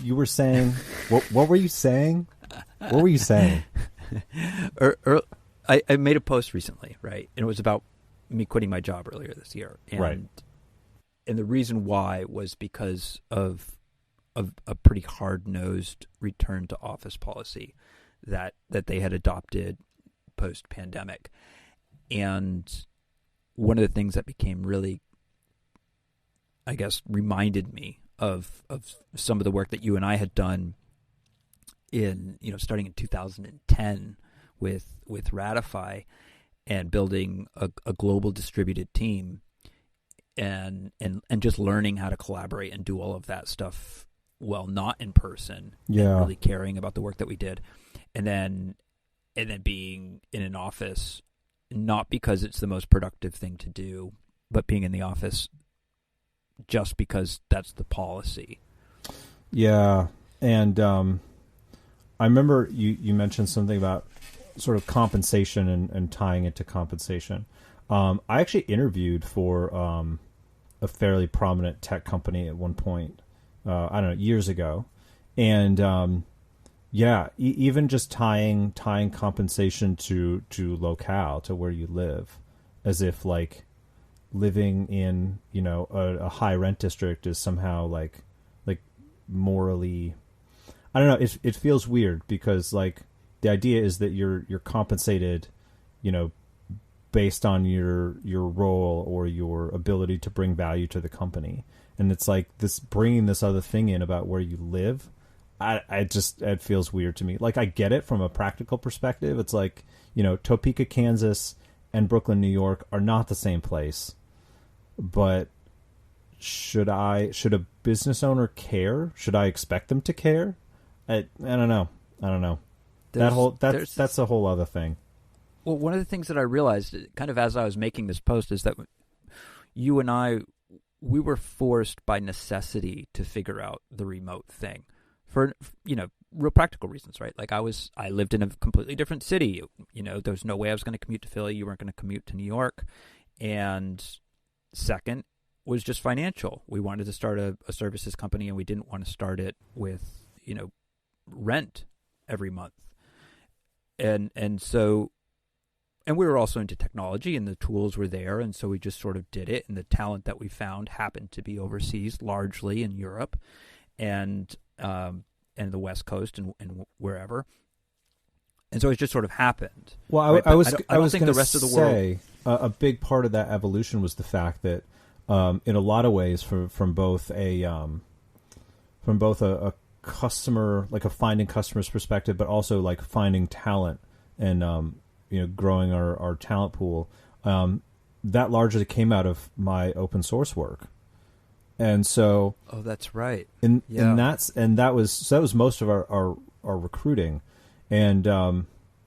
you were saying, what were you saying? What were you saying? I made a post recently, right? And it was about me quitting my job earlier this year. And, right. And the reason why was because of a pretty hard-nosed return to office policy that they had adopted post-pandemic. And one of the things that became really, I guess, reminded me of some of the work that you and I had done in, starting in 2010 with Ratify and building a global distributed team and just learning how to collaborate and do all of that stuff while not in person. Yeah. And really caring about the work that we did. And then being in an office, not because it's the most productive thing to do, but being in the office just because that's the policy. Yeah. And I remember you mentioned something about sort of compensation and tying it to compensation. I actually interviewed for a fairly prominent tech company at one point, I don't know, years ago. And even just tying compensation to locale, to where you live, as if like living in, a high rent district is somehow like morally, I don't know. It feels weird because like the idea is that you're compensated, based on your role or your ability to bring value to the company. And it's like this bringing this other thing in about where you live. It feels weird to me. Like I get it from a practical perspective. It's like, Topeka, Kansas and Brooklyn, New York are not the same place. But should a business owner care? Should I expect them to care? I don't know. That's a whole other thing. Well, one of the things that I realized kind of as I was making this post is that you and I, we were forced by necessity to figure out the remote thing for, real practical reasons, right? Like I lived in a completely different city. There was no way I was going to commute to Philly. You weren't going to commute to New York. And second was just financial. We wanted to start a services company and we didn't want to start it with, rent every month. And we were also into technology and the tools were there. And so we just sort of did it. And the talent that we found happened to be overseas, largely in Europe and the West Coast and wherever. And so it just sort of happened. Well, right? I was think the rest of the world. A big part of that evolution was the fact that, in a lot of ways, from both a customer, like a finding customers perspective, but also like finding talent and growing our talent pool, that largely came out of my open source work. And so, oh, that's right. And that was most of our recruiting. And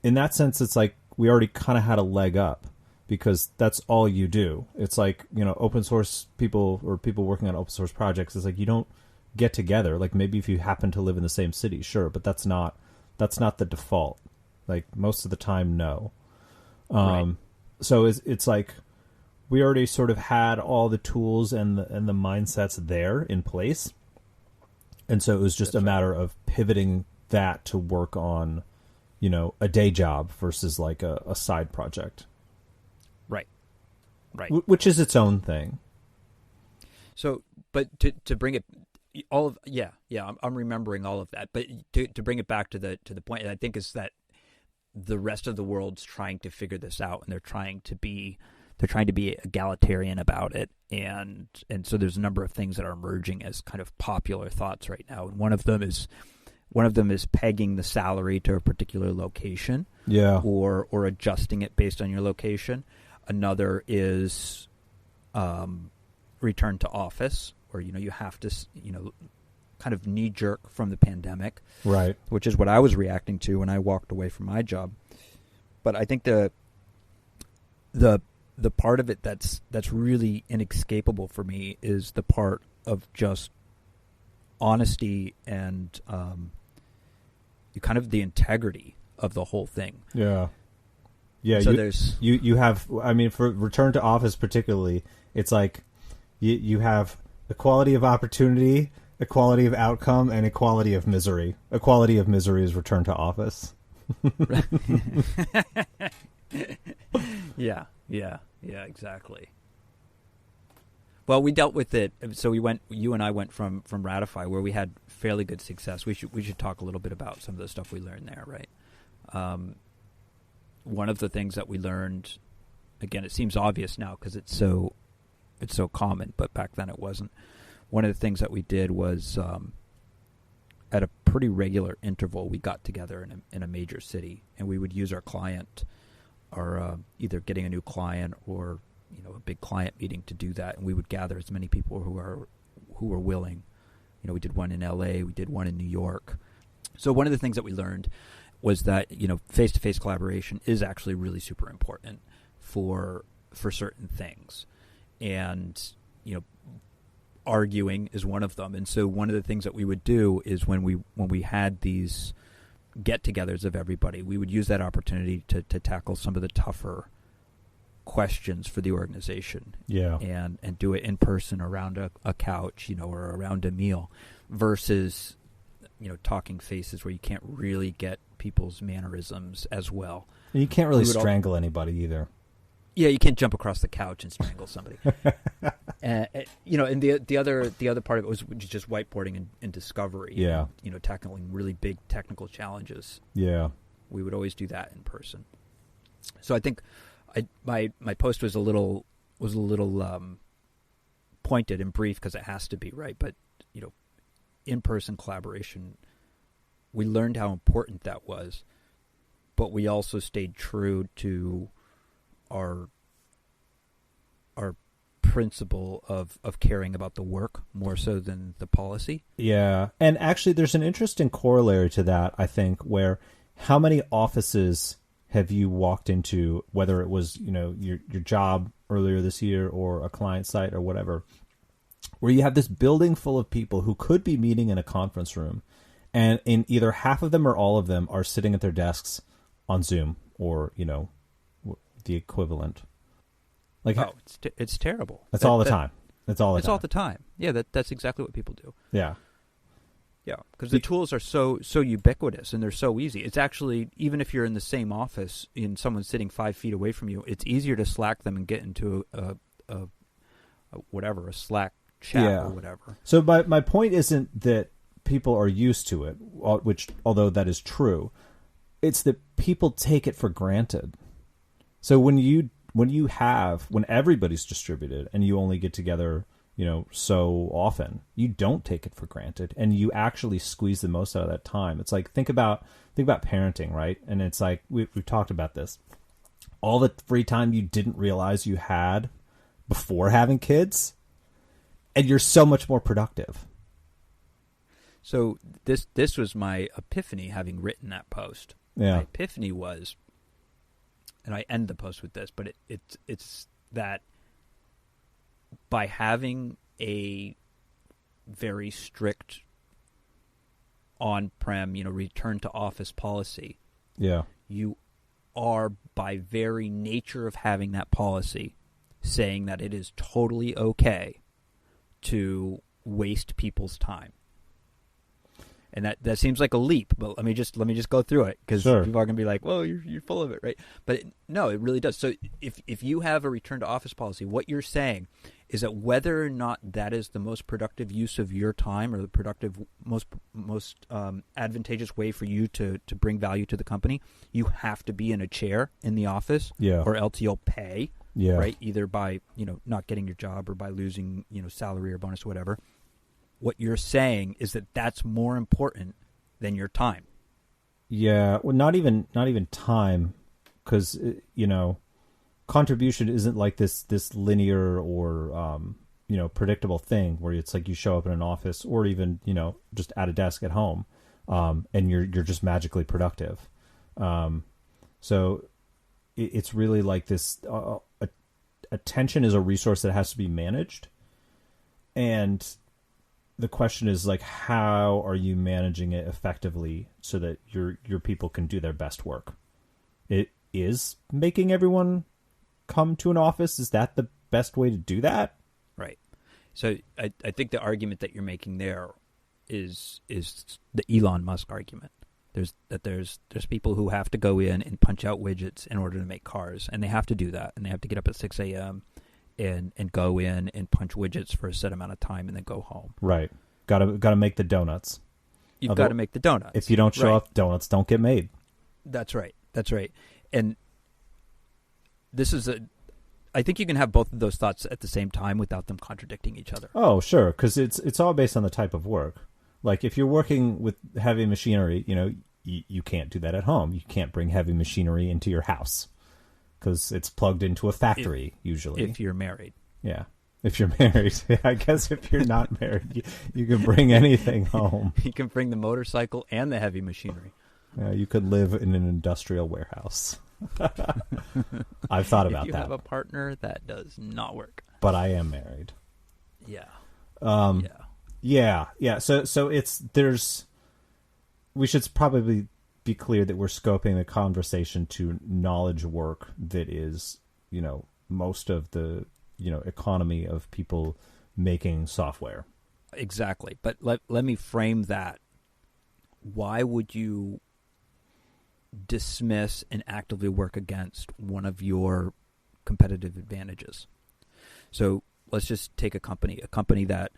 in that sense, it's like we already kind of had a leg up because that's all you do. It's like, open source people or people working on open source projects, it's like you don't get together. Like maybe if you happen to live in the same city, sure, but that's not the default. Like most of the time, no. Right. So it's like we already sort of had all the tools and the mindsets there in place. And so it was just a matter of pivoting that to work on, a day job versus like a side project. Right. Right. Which is its own thing. So, but to bring it all of, I'm remembering all of that, but to bring it back to the point, I think is that the rest of the world's trying to figure this out and they're trying to be egalitarian about it. And so there's a number of things that are emerging as kind of popular thoughts right now. And one of them is pegging the salary to a particular location, or adjusting it based on your location. Another is return to office, where you have to kind of knee jerk from the pandemic, right? Which is what I was reacting to when I walked away from my job. But I think the part of it that's really inescapable for me is the part of just honesty and kind of the integrity of the whole thing. Yeah. Yeah. So you have, I mean, for return to office particularly, it's like you have equality of opportunity Equality of outcome and equality of misery. Equality of misery is return to office. Yeah, exactly. Well, we dealt with it. So you and I went from Ratify, where we had fairly good success. We should talk a little bit about some of the stuff we learned there, right? One of the things that we learned, again, it seems obvious now because it's so common, but back then it wasn't. One of the things that we did was at a pretty regular interval, we got together in a major city, and we would use our client, or either getting a new client or a big client meeting to do that, and we would gather as many people who were willing. We did one in L.A., we did one in New York. So one of the things that we learned was that face-to-face collaboration is actually really super important for certain things, and arguing is one of them. And so one of the things that we would do is when we had these get-togethers of everybody, we would use that opportunity to tackle some of the tougher questions for the organization. Yeah. And do it in person around a couch, or around a meal, versus talking faces where you can't really get people's mannerisms as well. You can't really strangle anybody either. Yeah, you can't jump across the couch and strangle somebody. And the other part of it was just whiteboarding and discovery. Yeah. And, tackling really big technical challenges. Yeah. We would always do that in person. So I think my post was a little pointed and brief because it has to be, right? But in-person collaboration, we learned how important that was, but we also stayed true to our principle of caring about the work more so than the policy. Yeah. And actually there's an interesting corollary to that, I think, where how many offices have you walked into, whether it was, your job earlier this year or a client site or whatever, where you have this building full of people who could be meeting in a conference room, and in either half of them or all of them are sitting at their desks on Zoom or, the equivalent. Like, it's terrible. That's all the time. It's all the time. Yeah, that's exactly what people do. Yeah. Yeah, because the tools are so ubiquitous and they're so easy. It's actually, even if you're in the same office and someone's sitting 5 feet away from you, it's easier to Slack them and get into a Slack chat or whatever. So my point isn't that people are used to it, which, although that is true, it's that people take it for granted. So when everybody's distributed and you only get together, so often, you don't take it for granted, and you actually squeeze the most out of that time. It's like, think about parenting, right? And it's like, we've talked about this. All the free time you didn't realize you had before having kids, and you're so much more productive. So this was my epiphany, having written that post. Yeah. My epiphany was, and I end the post with this, but it's that by having a very strict on-prem, return to office policy, you are, by very nature of having that policy, saying that it is totally okay to waste people's time. And that seems like a leap, but let me just go through it, because people are going to be like, "Well, you're full of it, right?" But no, it really does. So if you have a return to office policy, what you're saying is that whether or not that is the most productive use of your time, or the productive most advantageous way for you to bring value to the company, you have to be in a chair in the office, or else you'll pay, right? Either by not getting your job or by losing salary or bonus or whatever. What you're saying is that that's more important than your time. Yeah, well, not even time, because contribution isn't like this linear or predictable thing where it's like you show up in an office or even just at a desk at home, and you're just magically productive. So it's really like this. Attention is a resource that has to be managed, and the question is, like, how are you managing it effectively so that your people can do their best work? It is making everyone come to an office. Is that the best way to do that? Right. So I think the argument that you're making there is the Elon Musk argument. There's people who have to go in and punch out widgets in order to make cars, and they have to do that, and they have to get up at 6 a.m. and go in and punch widgets for a set amount of time and then go home. Right. Got to make the donuts. You've got to make the donuts. If you don't show up, donuts don't get made. That's right. And this is I think you can have both of those thoughts at the same time without them contradicting each other. Oh, sure, because it's all based on the type of work. Like if you're working with heavy machinery, you can't do that at home. You can't bring heavy machinery into your house because it's plugged into a factory usually. If you're married. Yeah. If you're married. I guess if you're not married, you can bring anything home. You can bring the motorcycle and the heavy machinery. You could live in an industrial warehouse. I've thought about that. If you have a partner, that does not work. But I am married. Yeah. Yeah. So we should probably be clear that we're scoping the conversation to knowledge work that is, most of the, economy of people making software. Exactly. But let me frame that. Why would you dismiss and actively work against one of your competitive advantages? So let's just take a company that,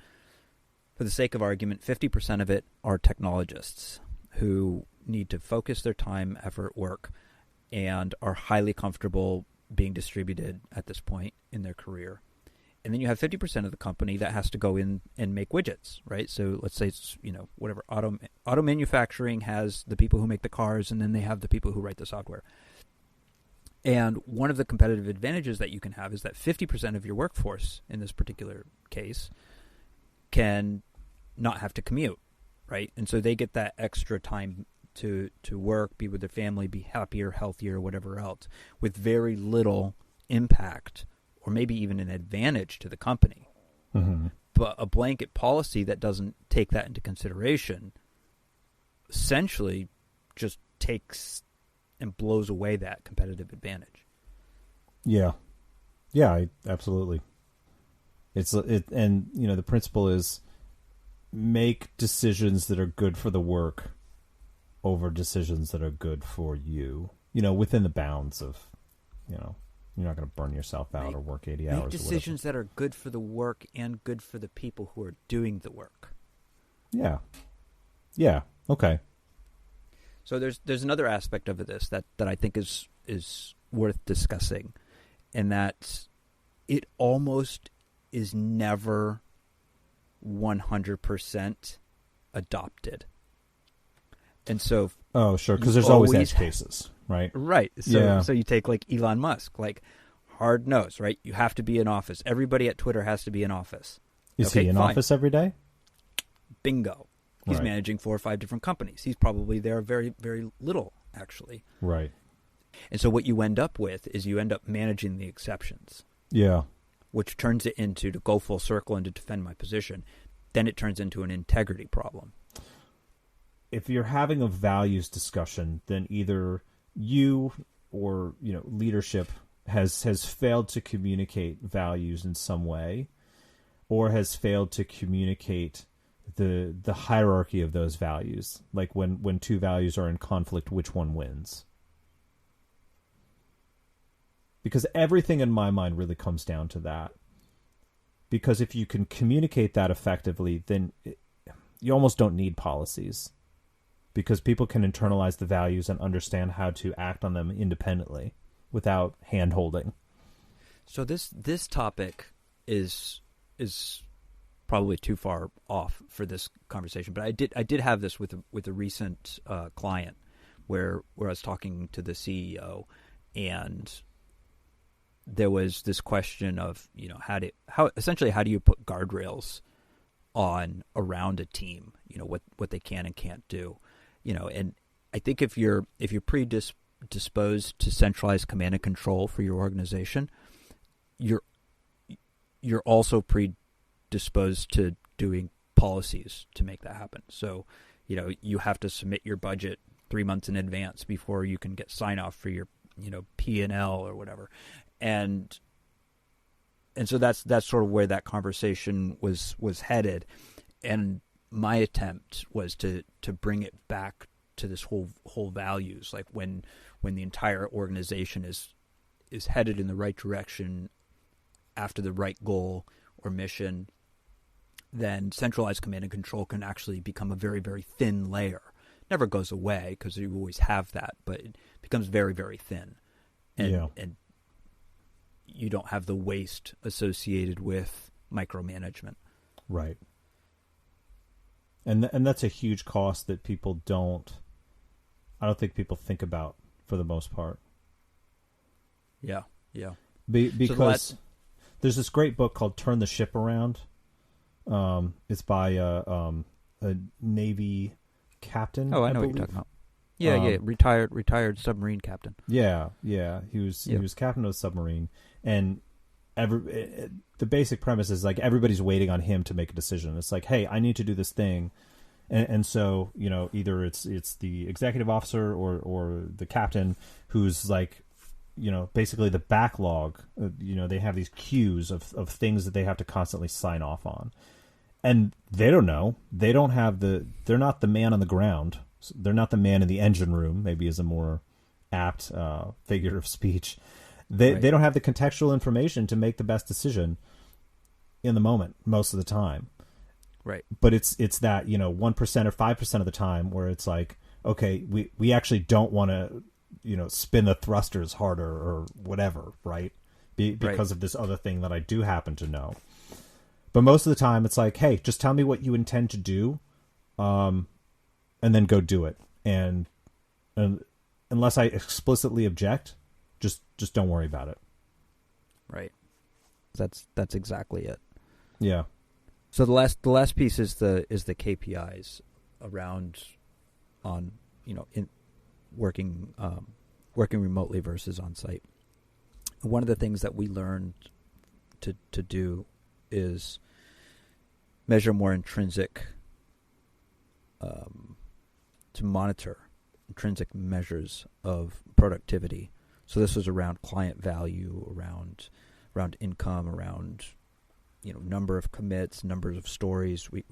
for the sake of argument, 50% of it are technologists who need to focus their time, effort, work, and are highly comfortable being distributed at this point in their career. And then you have 50% of the company that has to go in and make widgets, right? So let's say it's, whatever, auto manufacturing has the people who make the cars, and then they have the people who write the software. And one of the competitive advantages that you can have is that 50% of your workforce, in this particular case, can not have to commute, right? And so they get that extra time to work, be with their family, be happier, healthier, whatever else, with very little impact or maybe even an advantage to the company. Mm-hmm. But a blanket policy that doesn't take that into consideration essentially just takes and blows away that competitive advantage. Yeah, absolutely. And the principle is make decisions that are good for the work over decisions that are good for you. Within the bounds of, you're not going to burn yourself out or work 80 hours. Make decisions that are good for the work and good for the people who are doing the work. Yeah. Okay. So there's another aspect of this that I think is worth discussing, and that it almost is never 100% adopted. And so, sure, because there's always edge cases, right? Right. So you take like Elon Musk, like hard nose, right? You have to be in office. Everybody at Twitter has to be in office. Is he in office every day? Bingo. He's managing 4 or 5 different companies. He's probably there very, very little, actually. Right. And so what you end up with is you end up managing the exceptions. Yeah. Which turns it into, to go full circle and to defend my position, then it turns into an integrity problem. If you're having a values discussion, then either you or leadership has failed to communicate values in some way, or has failed to communicate the hierarchy of those values. Like when two values are in conflict, which one wins? Because everything in my mind really comes down to that. Because if you can communicate that effectively, then you almost don't need policies. Because people can internalize the values and understand how to act on them independently without hand-holding. So this topic is probably too far off for this conversation, but I did have this with a recent client where I was talking to the CEO, and there was this question of how do you put guardrails on around a team, what they can and can't do. And I think if you're predisposed to centralized command and control for your organization, you're also predisposed to doing policies to make that happen. So, you have to submit your budget 3 months in advance before you can get sign off for your, P&L or whatever. And so that's sort of where that conversation was headed. And my attempt was to bring it back to this whole values, like when the entire organization is headed in the right direction after the right goal or mission, then centralized command and control can actually become a very, very thin layer. Never goes away because you always have that, but it becomes very, very thin. And you don't have the waste associated with micromanagement. Right. And that's a huge cost that people I don't think people think about for the most part. Yeah. Because there's this great book called Turn the Ship Around. It's by a Navy captain. Oh, I know what you're talking about. Yeah, retired submarine captain. Yeah. He was captain of a submarine, and the basic premise is like everybody's waiting on him to make a decision. It's like, hey, I need to do this thing, and so either it's the executive officer or the captain who's like, basically the backlog. They have these queues of things that they have to constantly sign off on, and they don't know. They're not the man on the ground. They're not the man in the engine room. Maybe is a more apt figure of speech. They don't have the contextual information to make the best decision in the moment most of the time. Right. But it's that 1% or 5% of the time where it's like, okay, we actually don't want to spin the thrusters harder or whatever, right? Because of this other thing that I do happen to know. But most of the time it's like, hey, just tell me what you intend to do, and then go do it. And unless I explicitly object, just don't worry about it. Right. That's exactly it. Yeah. So the last piece is the KPIs around in working remotely versus on site. One of the things that we learned to do is measure more intrinsic, to monitor intrinsic measures of productivity. So this was around client value, around income, around number of commits, numbers of stories. We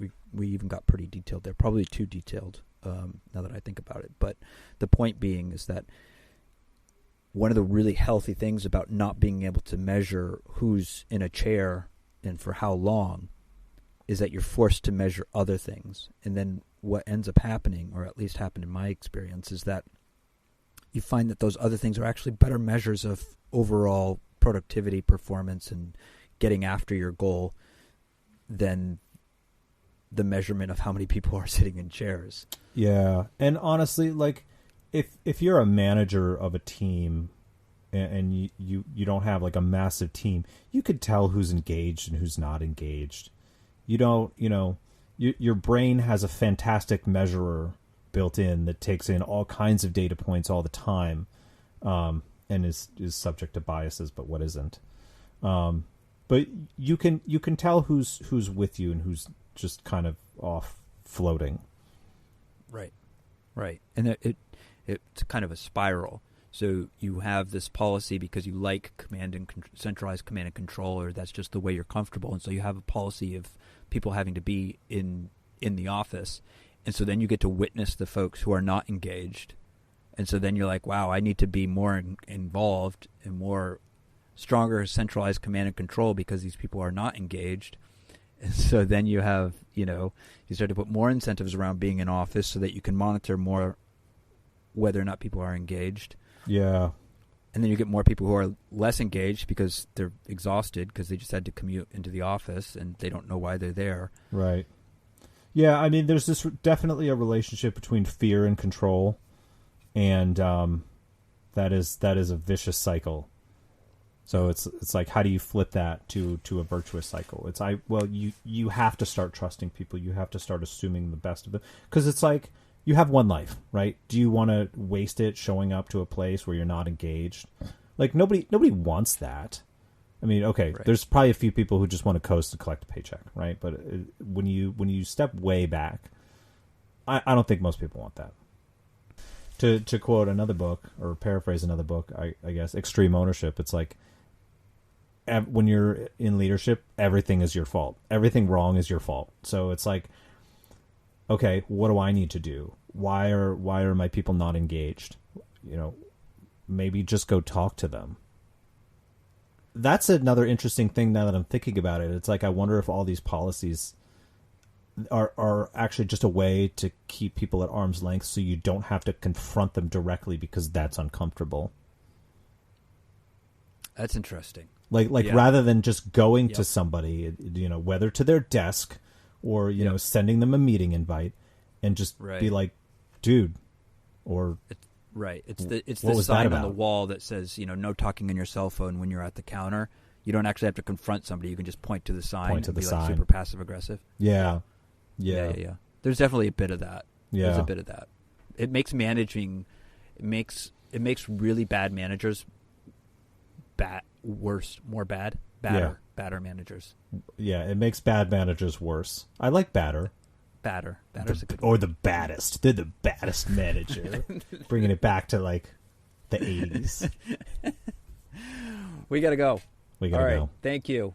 even got pretty detailed there, probably too detailed now that I think about it. But the point being is that one of the really healthy things about not being able to measure who's in a chair and for how long is that you're forced to measure other things. And then what ends up happening, or at least happened in my experience, is that you find that those other things are actually better measures of overall productivity, performance, and getting after your goal than the measurement of how many people are sitting in chairs. Yeah. And honestly, like if you're a manager of a team and you don't have like a massive team, you could tell who's engaged and who's not engaged. You don't, your brain has a fantastic measurer built in that takes in all kinds of data points all the time, and is subject to biases, but what isn't. But you can tell who's with you and who's just kind of off floating. Right. And it's kind of a spiral. So you have this policy because you like centralized command and control, or that's just the way you're comfortable. And so you have a policy of people having to be in the office. And so then you get to witness the folks who are not engaged. And so then you're like, wow, I need to be more involved and more stronger centralized command and control because these people are not engaged. And so then you have, you start to put more incentives around being in office so that you can monitor more whether or not people are engaged. Yeah. And then you get more people who are less engaged because they're exhausted because they just had to commute into the office and they don't know why they're there. Right. Yeah, I mean, there's definitely a relationship between fear and control, and that is a vicious cycle. So it's like, how do you flip that to a virtuous cycle? You have to start trusting people. You have to start assuming the best of them, because it's like you have one life, right? Do you want to waste it showing up to a place where you're not engaged? Like nobody wants that. I mean, okay, right. There's probably a few people who just want to coast and collect a paycheck, right? But when you step way back, I don't think most people want that. To quote another book, or paraphrase another book, I guess, Extreme Ownership, it's like, when you're in leadership, everything is your fault. Everything wrong is your fault. So it's like, okay, what do I need to do? Why are my people not engaged? Maybe just go talk to them. That's another interesting thing now that I'm thinking about it. It's like, I wonder if all these policies are actually just a way to keep people at arm's length so you don't have to confront them directly because that's uncomfortable. That's interesting. Like rather than just going to somebody, whether to their desk or, sending them a meeting invite and just be like, dude, or... Right. It's the sign on the wall that says, no talking on your cell phone when you're at the counter. You don't actually have to confront somebody. You can just point to the sign and be like super passive aggressive. Yeah. There's definitely a bit of that. Yeah. There's a bit of that. It makes managing, it makes really bad managers badder managers. Yeah, it makes bad managers worse. I like badder. Batter's a good one. Or the baddest. They're the baddest manager. Bringing it back to like the 80s. We gotta go. All right. Thank you.